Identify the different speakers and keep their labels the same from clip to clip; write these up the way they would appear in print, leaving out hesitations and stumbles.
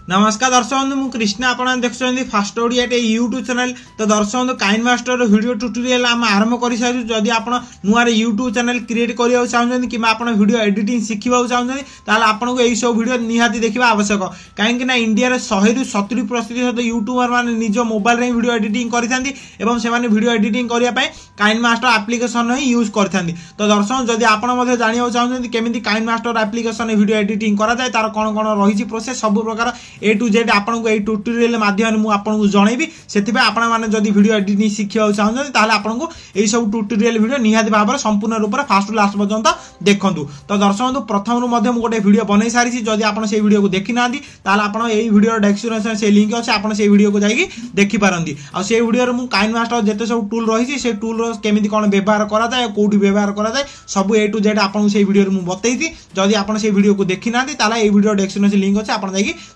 Speaker 1: नमस्कार दर्शक बंधु मु कृष्णा आपण देखुं फास्ट ओडिया यूट्यूब चैनल। तो दर्शक बंधु काइनमास्टर वीडियो ट्यूटोरियल आम आरंभ कर सारी। जदि आप नुआ यूट्यूब चैनल क्रिएट करने चाहते कि वीडियो एडिटिंग शिखा चाहते ताल आपको यही सब वीडियो निहाती देखा आवश्यक। कहीं इंडिया 100 ରୁ 70% यूट्यूबर मैंने निज मोबाइल रे वीडियो एडिटिंग करते वीडियो एडिटिंग करने काइनमास्टर एप्लिकेशन ही यूज करते। तो दर्शक जदि आप जानवा चाहते केमी काइनमास्टर एप्लिकेशन वीडियो एडिटिंग कराए तार कौन कौन रही प्रोसेस सब प्रकार ए टू जेड आपको यही ट्यूटोरियल माध्यम मुझे जनइबी से आपड़ी वीडियो एडिटिंग शिखा चाहते ताहले आपको यही सब ट्यूटोरियल वीडियो निहाती भाव में संपूर्ण रूप से फास्ट लास्ट पर्यंत देखूँ। तो दर्शक प्रथम गोटे वीडियो बनई सारी। जदि आप वीडियो को देखी ना आप वीडियो डेस्क्रिप्शन से लिंक अच्छे आप वीडियो को जाकि देखिपारती। आ से वीडियो मुझे काइनमास्टर जिते सब टूल रही से टूल केमी कौन व्यवहार कराए कौटी व्यवहार कराए सब ए टू जेड आपको से वीडियो मुझे बतईथी। जदि आप वीडियो को देखी ना वीडियो डेस्क्रिप्शन लिंक अच्छे आप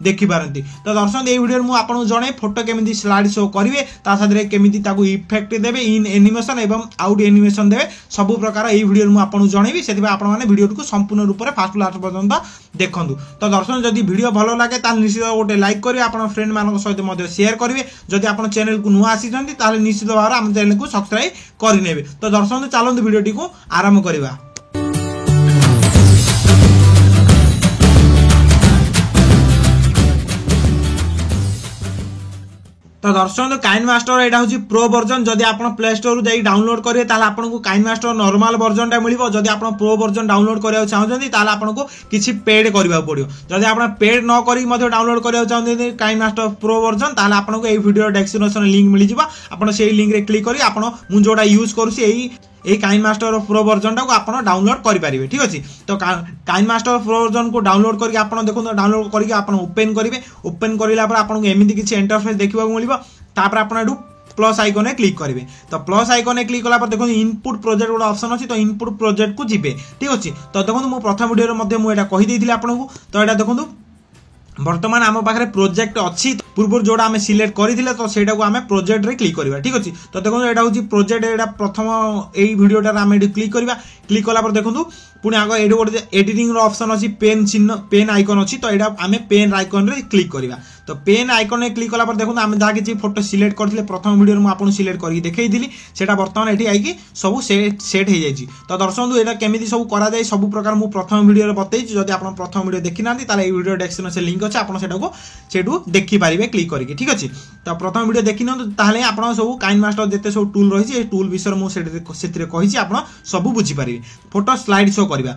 Speaker 1: देखिपारती। तो दर्शक ये वीडियो मुझे आपको जन फोटो केमी स्लाइड शो करेंगे साथ केमी इफेक्ट देवे इन एनिमेशन एवं आउट एनिमेशन देवे सब प्रकार ये वीडियो मुझे आपको जनइबी से वीडियो को संपूर्ण रूप से फास्ट लास्ट पर्यंत देखूँ। तो दर्शक जदि वीडियो भल लगे निश्चित गोटे लाइक करेंगे आप फ्रेंड मान सहित शेयर करेंगे। जदि आप चैनल को नुआ आसी निश्चित भाव में आम चैनल को सब्सक्राइब करने। तो दर्शक चलते वीडियो को आरंभ करवा। तो दर्शक काइनमास्टर यहाँ हूँ प्रो वर्जन। जदि आप प्ले स्टोर जाई डाउनलोड करेंगे ताल आपको काइनमास्टर नॉर्मल वर्जन टा मिल। जदि आप प्रो वर्जन डाउनलोड करने चाहते ताल आपको किसी पेड करने पड़ो। जदि आप पेड न कर डाउनलोड करने चाहते काइनमास्टर प्रो वर्जन ताल आपको ये वीडियो डेस्क्रिप्शन लिंक मिल जाए। आप लिंक रे क्लिक कर मुझे जोड़ा यूज करुँची ये काइनमास्टर प्रो वर्जन टाक आप डाउनलोड करेंगे। ठीक अच्छे। तो काइनमास्टर प्रो वर्जन को डाउनलोड करके आप देखो डाउनलोड करके आप ओपन करेंगे। ओपन कराला आपको एमती किसी इंटरफेस देखा मिले तापर आप प्लस आइकन में क्लिक करेंगे। तो प्लस आइकन में क्लिक कला देखो इनपुट प्रोजेक्ट गोटे ऑप्शन अच्छी। तो इनपुट प्रोजेक्ट को जीवे। ठीक अच्छे। तो देखो मुझे प्रथम वीडियो मुझे कहीदी आपको। तो यहाँ देखो बर्तमान आम पाखे प्रोजेक्ट अच्छी पूर्व जोड़ा आम सिलेक्ट करते तो सेटा को आम प्रोजेक्ट रे क्लिक करवा। ठीक अच्छे। तो देखो यहाँ हूँ प्रोजेक्ट यहाँ प्रथम यही वीडियोटार आम ये क्लिक करवा। क्लिक कला देखो पुणी आग ये गोटे एडिटिंग ऑप्शन अच्छी पेन चिन्ह पेन आइकन अच्छी। तो यहाँ आम पेन आइकन रे क्लिक करवा। तो पेन आइकन में क्लिक कला देखो आम जहाँ किसी फोटो सिलेक्ट करते प्रथम वीडियो में आपको सिलेक्ट करके देखी से बर्तमान ये आई सब सेट हो जाए। तो दर्शक यहाँ केमी सब कराए सब प्रकार मुझे प्रथम वीडियो बतई। जब आप प्रथम वीडियो देखी ना वीडियो डेस्क्रिप्शन से लिंक अच्छे आप देखिपारे क्लिक करके। ठीक अच्छे। तो प्रथम वीडियो देखी ना आप सब काइनमास्टर जिते सब टूल रही टूल विषय मुझे कही आप सब बुझीपारे। फोटो स्लाइड शो करवा।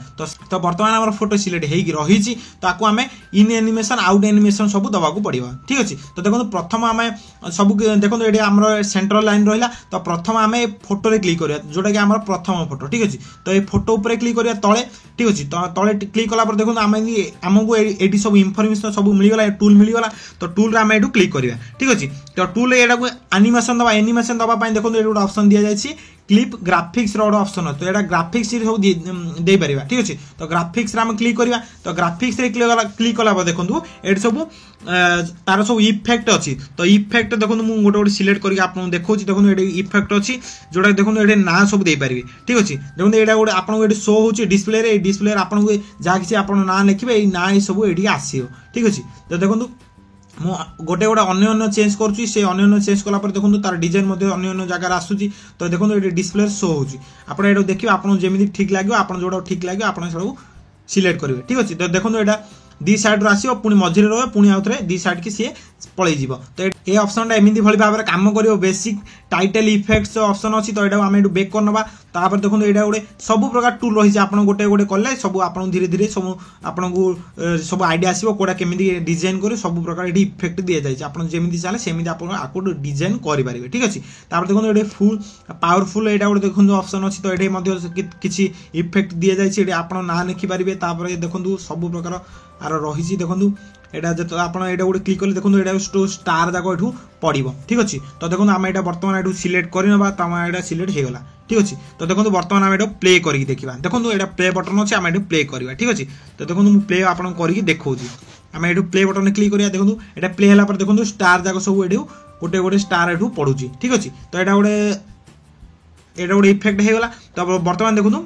Speaker 1: तो बर्तमान आम फोटो सिलेक्ट हो रही तो आम इन एनिमेशन आउट एनिमेशन सब दवाक पड़ो। ठीक अच्छे। तो देखो प्रथम आम सब देखो ये आम सेंट्रल लाइन रहा। तो प्रथम आम फोटो रे क्लिक करवा जोटा कि आम प्रथम फोटो। ठीक अच्छे। तो ये फोटो उपर क्लिक करवा तले। ठीक अच्छे। तो तले क्लिक कला देखो आमको ये सब इनफर्मेशन सब मिलगला टूल मिलगला। तो टूल आम ये क्लिक करवा। ठीक अच्छे। तो टूल यहाँ को एनिमेशन दबा एनिमेशन दवाई देखो ये गोटे ऑप्शन दि जाए क्लिप ग्राफिक्स गोटे ऑप्शन। तो यहाँ ग्राफिक्स सब दे पार। ठीक अच्छे। तो ग्राफिक्स आम क्लिक करवा। तो ग्राफिक्स क्लिक कला देखो ये सब तार सब इफेक्ट अच्छी। तो इफेक्ट देखो मुझे गोटे गोटे सिलेक्ट करके आपको देखो देखो ये इफेक्ट अच्छी जोटा देखो ये ना सब दे पारे। ठीक अच्छे। देखो यहाँ गोटे आपको ये शो हो डिस्प्ले डिस्प्ले आपको जहाँ किसी आप ना लिखे ये ना सब ये आसो। ठीक अच्छे। तो देखो गोटे गोटे अन्य चेंज करुँची से अन्य चेंज कलापर देखो तार डिजाइन अन्य जगह आसूँ। तो देखो ये डिस्प्ले शो होना ये देखिए आपको जमी ठीक लगे आप जोड़ा ठीक लगे आप सिलेक्ट करेंगे। ठीक अच्छे। तो देखो यहाँ दी साइड आसो पुणी मझे रहा पुणी आउ थे दी साइड की सी पलैज। तो ये ऑप्शन एमती भाई भाव में कम कर बेसिक टाइटल इफेक्ट्स ऑप्शन अच्छी। तो यहाँ आम बेक करना तापर देखो यहाँ गोटे सब प्रकार टूल रही है गोटे गोटे कले सब आप धीरे धीरे सब आपको सब आइडिया आसो कौटा केमी डिजाइन कर सब प्रकार ये इफेक्ट दि जाए आप जमी चले सेमती आपको डिजाइन करेंगे। ठीक अच्छे। तापर देखो ये फुल पावरफुल यहाँ गोटे देखो ऑप्शन अच्छी। तो ये किसी इफेक्ट दि जाए आप ना लिखिपारे। देखो सब प्रकार आर रही देखो यहाँ जो आप गोटे क्लिक कले देखो यहाँ स्टार जाक यू पड़ो। ठीक अच्छे। तो देखो आम यहाँ बर्तमान ये सिलेक्ट करना तो यहाँ सिलेक्ट होगला। ठीक अच्छे। तो देखो बर्तमान आम ये प्ले करके देखा। देखो यहाँ प्ले बटन अच्छे आम ये प्ले करवा। ठीक अच्छे। तो देखो मुझे प्ले आप करके देखा आम ये प्ले बटन क्लिक करा। देखो यहाँ प्ले है देखो स्टार जाक सब ये गोटे गोटे स्टार यू पड़ू। ठीक अच्छे। तो यहाँ गोटे इफेक्ट होगला। तो बर्तमान देखो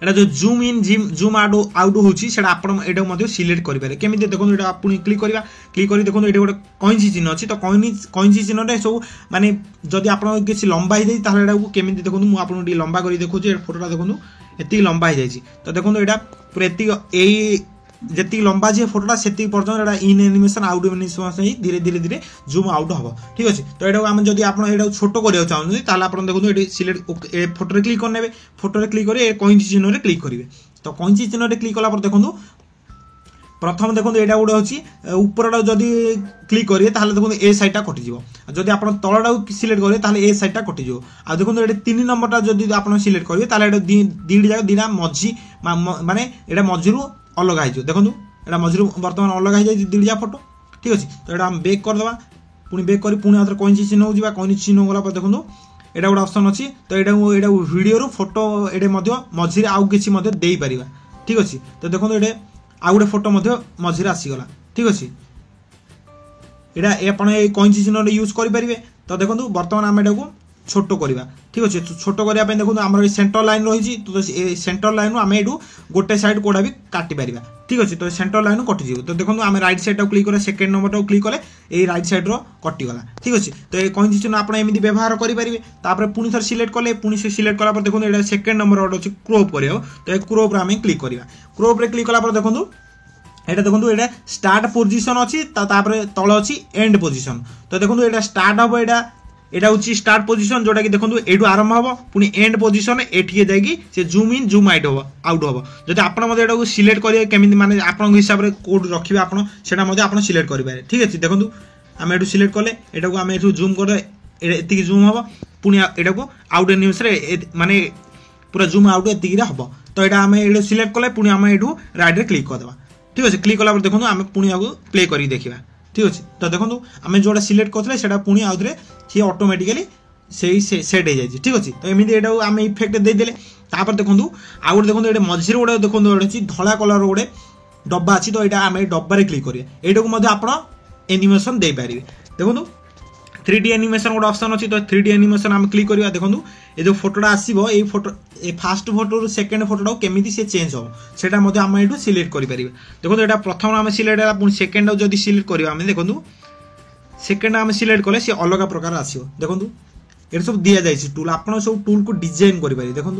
Speaker 1: एटा जो जूम इन जूम आउट होची सेटा आपण एटा मध्ये सिलेक्ट करि पारे केमिति देखो एटा आपण क्लिक करी देखो एटा गोटे कइंची चिन्ह अछि तो कइंची चिन्ह रे सब माने जदि आपण किछि लंबा हो जाई ताले एटा केमिति देखो मु आपण डी लंबा करी देखो जे फोटोटा देखो एति लंबा हो जाई तो देखो एटा पूरा एति एई जेति लंबा जे फोटोटा सेति पर्यंत एटा इन एनिमेशन आउट एनिमेशन धीरे धीरे धीरे जूम आउट हबो ठीक अछि तो एटा हम जदि आपण एटा छोटो करियो चाहनु ताले आपण देखो एटी सिलेक्ट ए फोटो रे क्लिक करनेबे फोटो रे क्लिक करी ए कइंची चिन्ह रे क्लिक करिवे तो कइंची चिन्ह रे क्लिक कला पर देखो प्रथम देखो एटा गोटे अछि ऊपरटा जदि क्लिक करिए ताले देखो ए साइडटा कटि जिवो जदि आपण तळटा सिलेक्ट करिए ताले ए साइडटा कटि जिवो आ देखो एटा 3 नंबरटा जदि आपण सिलेक्ट करिए ताले एटा दीडी जागा दिना मझी माने एटा मझिरु अलग हो देखो एटा मझिरु वर्तमान अलग हो जाय दीडी जा फोटो ठीक अछि तो एटा हम बैक कर दबा पुनी बैक करी पुनी आथर कइंची चिन्ह हो जिबा कइंची चिन्ह गला पर देखो एटा गोटे ऑप्शन अछि तो एटा वीडियो रो फोटो एडे मध्य मझिरे आउ किछि मध्य देई परिबा ठीक अछि तो देखो एडे आउ गोटे फोटो मध्य मझिरे आसी गला ठीक अछि एडा आपण ए कइंची चिन्ह यूज करि परिबे तो देखो वर्तमान हम एटा को छोटो करिबा ठीक अछि छोटो करिया पे देखो हमर सेंटर लाइन रहिछि तो ए सेंटर लाइन हम एडू गोटे साइड कोडा भी काटि परिबा ठीक अछि तो सेंटर लाइन कटि जिवो तो देखो हम राइट साइड क्लिक करे सेकंड नंबर टा क्लिक करे ए राइट साइड रो कटि गला ठीक अछि तो ए कइंची चिन्ह आपण एमिति व्यवहार करि परिबे तापर पुनी थर सिलेक्ट करले पुनी से सिलेक्ट कला पर देखो एडा सेकंड नंबर ऑर्डर अछि क्रॉप करियो तो ए क्रॉप रे हम क्लिक करिबा क्रॉप रे क्लिक कला पर देखो एटा देखो एटा स्टार्ट पोजीशन अछि तापर तळ अछि एंड पोजीशन तो देखो एटा स्टार्ट हबो एटा होची स्टार्ट पोजीशन जोटा कि देखो एडू आरंभ हबो पुनी एंड पोजीशन एठी जाईकी से जूम इन जूम आउट हबो जदि आपण मते एटा को सिलेक्ट करिए केमिति माने आपण हिसाब रे कोड रखिबे आपण सेटा मते आपण सिलेक्ट करि पारे ठीक अछि देखो हम एटू सिलेक्ट करले एटा को हम एटू जूम कर एति जूम हबो पुनी एटा को आउट एनिमेशन रे माने पूरा जूम आउट एति रे हबो तो एटा हम एडू सिलेक्ट करले पुनी हम एटू राइट रे क्लिक कर देबा ठीक अछि क्लिक कला पर देखो हम पुनी आगु प्ले करी देखिबा ठीक अछि तो देखो आमे जोडा सिलेक्ट करथले सेटा पुनी आउथरे सी ऑटोमेटिकली सेट हो जाय ठीक अछि तो एमिति एटा आमे इफेक्ट दे देले तापर देखो आउ देखो एटा मझिर गोडा देखो अछि धला कलर गोडे डब्बा अछि तो एटा आमे डब्बा रे क्लिक करिया एटा को मध्ये आपण एनिमेशन दे पारिबे देखो 3D एनिमेशन गोटे ऑप्शन अछि तो 3D एनिमेशन हम क्लिक करिया देखो ए जो फोटोटा आसीबो ए फोटो ए फर्स्ट फोटो रो सेकंड फोटोटा केमिति से चेंज हो सेटा मध्ये हम एटू सिलेक्ट करि परिबे देखो एटा प्रथम हम सिलेक्ट होला पुनी सेकंड जदी सिलेक्ट करियो हम देखो सेकंड हम सिलेक्ट कले से अलग प्रकार आसीबो देखो एटा सब दिया जाय टूल आपण सब टूल को डिजाइन करि पारि देखो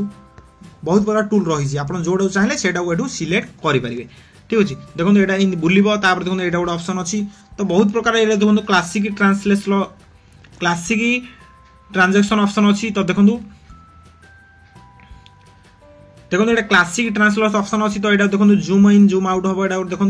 Speaker 1: बहुत प्रकार टूल रही छी आपण जोडो चाहिले सेटा को एटू सिलेक्ट करि परिबे ठीक अछि देखो एटा इन बुलिबो तापर देखो एटा गोटे ऑप्शन अछि तो बहुत प्रकार एटा देखो classic translation classic transaction option अछि तो देखो एटा क्लासिक ट्रांसलेशन ऑप्शन अछि तो एटा देखो जूम इन जूम आउट हबो एटा देखो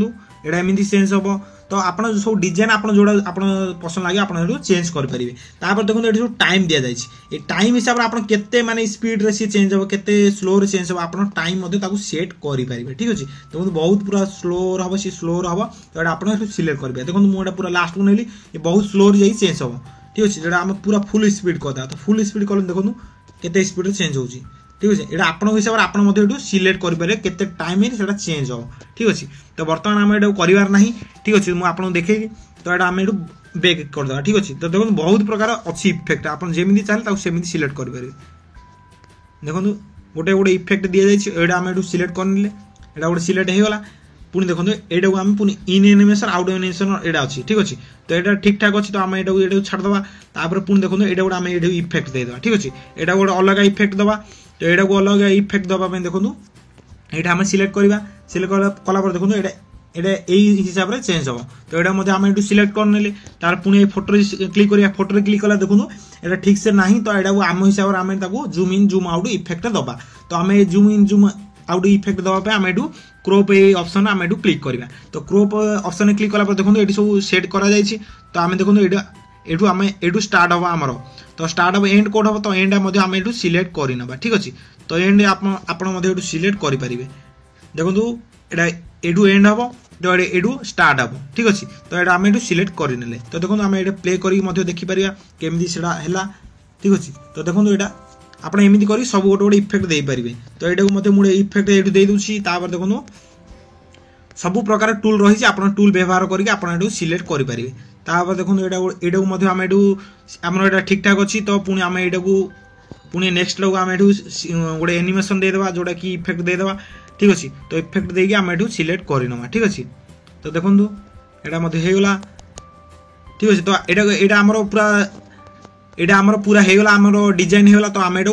Speaker 1: एटा एमिति चेंज हबो तो आपण जो डिजाइन आपण जोडा आपण पसंद लागे आपण एटू चेंज कर परिबे तापर देखो एटा टाइम दिया जाय छी ए टाइम हिसाब रे आपण केते माने स्पीड रे से चेंज हबो केते स्लो रे चेंज हबो आपण टाइम मध्ये ताकू सेट करि परिबे ठीक अछि देखो बहुत पूरा स्लो हबो सी स्लो हबो तो एटा आपण एटू सिलेक्ट करबे देखो मु एटा पूरा लास्ट को नेली ए बहुत स्लो रे जाई चेंज हबो ठीक अछि जेटा हम पूरा फुल स्पीड करदा तो फुल स्पीड करले देखो केते स्पीड रे चेंज होउची ठीक अछि एटा आपण हिसाब रे आपण मध्ये एटू सिलेक्ट करि पारे केते टाइम में सेटा चेंज हो ठीक अछि तो वर्तमान हम एटा करिवार नाही ठीक अछि मु आपण देखै तो एटा हम एटू बैक कर दबा ठीक अछि तो देखो बहुत प्रकार अछि इफेक्ट आपण जेमिति चाहे ताउ सेमिति सिलेक्ट करि पारे देखो गोटे गोटे इफेक्ट दिया जाय छी एटा हम एटू सिलेक्ट करनिले एटा गोटे सिलेक्ट हे गला पुनी देखो एटा को हम पुनी इन एनिमेशन आउट एनिमेशन एटा अछि ठीक अछि तो एटा ठीक ठाक अछि तो हम एटा छाड़ दबा तापर पुनी देखो एटा गोटे हम एटा इफेक्ट दे दबा ठीक अछि एटा गोटे अलग इफेक्ट दबा तो एटा को अलग इफेक्ट दबा पे देखो एटा हम सिलेक्ट करबा सिलेक्ट कला पर देखो एटा एटा एई हिसाब रे चेंज हो तो एटा मध्ये हम एटू सिलेक्ट करनेले तार पुनी फोटो क्लिक करिया फोटो रे क्लिक कला देखो एटा ठीक से नाही तो एटा को हम हिसाब रे हम ताको zoom in zoom out effect दबा तो हम zoom in zoom out effect दबा पे हम एटू क्रॉप ए ऑप्शन हम एटू क्लिक करबा तो क्रॉप ऑप्शन ने क्लिक कला पर देखो एटी सब सेट करा जाय छी तो हम देखो एटा एटू हम एटू स्टार्ट हो हमरो तो स्टार्ट हो एंड कोड हो तो एंड मध्ये हम एटू सिलेक्ट करि नबा ठीक अछि तो एंड आपण मध्ये एटू सिलेक्ट करि परिबे देखो एटा एटू एंड हो तो एटू स्टार्ट हो ठीक अछि तो एटा हम एटू सिलेक्ट करि नेले तो देखो हम एटा प्ले करि मध्ये देखि परिया केमदी सेडा हैला ठीक अछि तो देखो एटा आपण एमिति करी सब गोटे गोटे इफेक्ट दे परिबे तो एटा को मध्ये मुळे इफेक्ट एटू दे दुछि तापर देखो सब प्रकार टूल रही छी आपण टूल व्यवहार करके आपण एटू सिलेक्ट करि परिबे तापर देखो एटा को मध्ये हम एटू हमर एटा ठीक ठाक अछि तो पुनी हम एटा को पुणी नेक्स्ट लोग आम एठू गोटे एनिमेशन देदेबा जोटा कि इफेक्ट देदेबा ठीक अच्छे तो इफेक्ट देकी आम एठू सिलेक्ट करनवा ठीक अच्छे तो देखो एटा मध्य हेगला ठीक अच्छे तो एटा आमर पूरा एटा आमर पूरा हेगला आमर डिजाइन हेगला तो आम एटा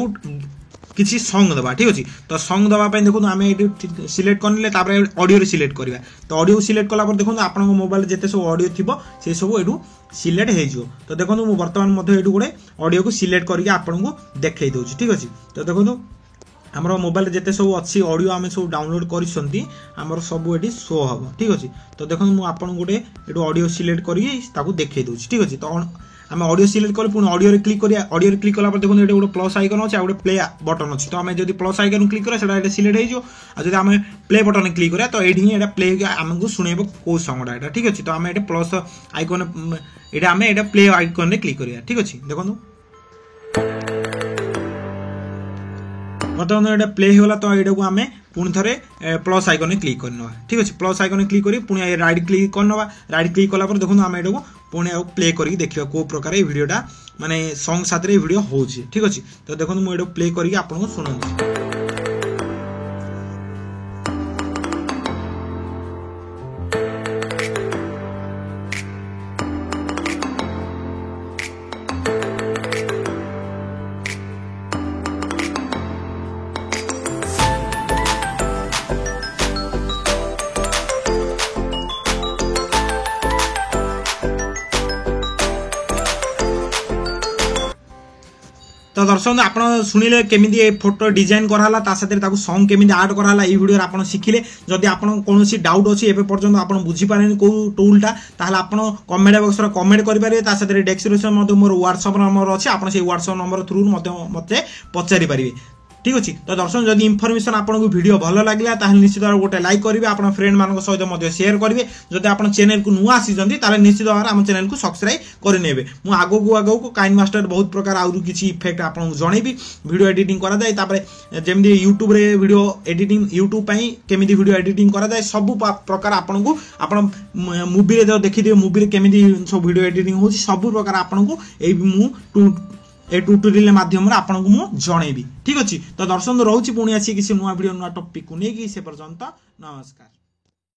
Speaker 1: किसी सॉन्ग दबा ठीक अच्छे तो सॉन्ग दवाई देखो आम ये सिलेक्ट करने ऑडियो सिलेक्ट करवा तो ऑडियो सिलेक्ट कला देखो आप मोबाइल जिते सब ऑडियो थी से सब ये सिलेक्ट हो तो देखो मुझे बर्तमान ये गोटे ऑडियो को सिलेक्ट करके आपको देखई दूसरी ठीक अच्छे तो देखो आमर मोबाइल जिते सब अच्छी ऑडियो आम सब डाउनलोड कर सब ये शो हम ठीक अच्छे तो देखो मुझे गोटे ये ऑडियो सिलेक्ट करके देखई दूसरी ठीक अच्छे तो आम ऑडियो सिलेक्ट कले पुणी ऑडियो क्लिक करिया ऑडियो क्लिक कला देखो ये गोटे प्लस आइकन अच्छे गोटे प्ले बटन अच्छे तो आम जब प्लस आइकन क्लिक करा सिलेक्ट हो जब आम प्ले बटन क्लिक करा तो ये प्ले आमको शुणेब कौ सॉन्गटा ठीक अच्छे तो आम ये प्लस आइकन यहाँ आम ये प्ले आइकन क्लिक करिया ठीक अच्छे देखो बर्तमान ये प्ले होगा तो यहाँ को आम पुणी थे प्लस आइकन क्लिक करना ठीक अच्छे प्लस आइकन क्लिक कर पुणी राइट क्लिक करना राइट क्लिक कला देखो आम ये पुणी प्ले करके देखा कौ प्रकार ये वीडियोटा माने सॉन्ग साथ ये वीडियो हो ठीक अच्छे तो देखो मुझे प्ले करके आपको शुणु तो दर्शक आप शुणिले केमी फोटो डिजाइन कराला साथ सॉन्ग केमी आड कराला ये वीडियो आप शिखिले जदि आप कौन डाउट अच्छी एवं पर्यटन आप बुझीपारे कौ टूलटा आप कमेंट बक्स कमेंट करेंगे डेस्क्रिप्शन मोर व्हाट्सएप नंबर अच्छे आप व्हाट्सएप नंबर थ्रू मत पचारि पारे ठीक अच्छे तो दर्शक जदि इनफर्मेशन आपको वीडियो भल लगे निश्चित भाव गोटे लाइक करेंगे आप फ्रेंड मान सहित शेयर करेंगे जब आप चैनल को नुआ आसी निश्चित भाव आम चैनल को सब्सक्राइब करने मुझे आगक काइन मास्टर बहुत प्रकार आउर किसी इफेक्ट आपको जनइबी वीडियो एडिटिंग कराए जमी यूट्यूब रे वीडियो एडिटिंग यूट्यूब केमी वीडियो एडिटिंग कराए सब प्रकार आपको आप मुवी देखिए मुवी केमी सब वीडियो एडिटिंग हो सब प्रकार आपको ए ट्यूटोरियल माध्यम आपको मुझे जनइबी ठीक अच्छे तो दर्शक रोचे पुणी आसी किसी नुआ वीडियो नुआ टॉपिक को लेकिन से पर्यंत नमस्कार।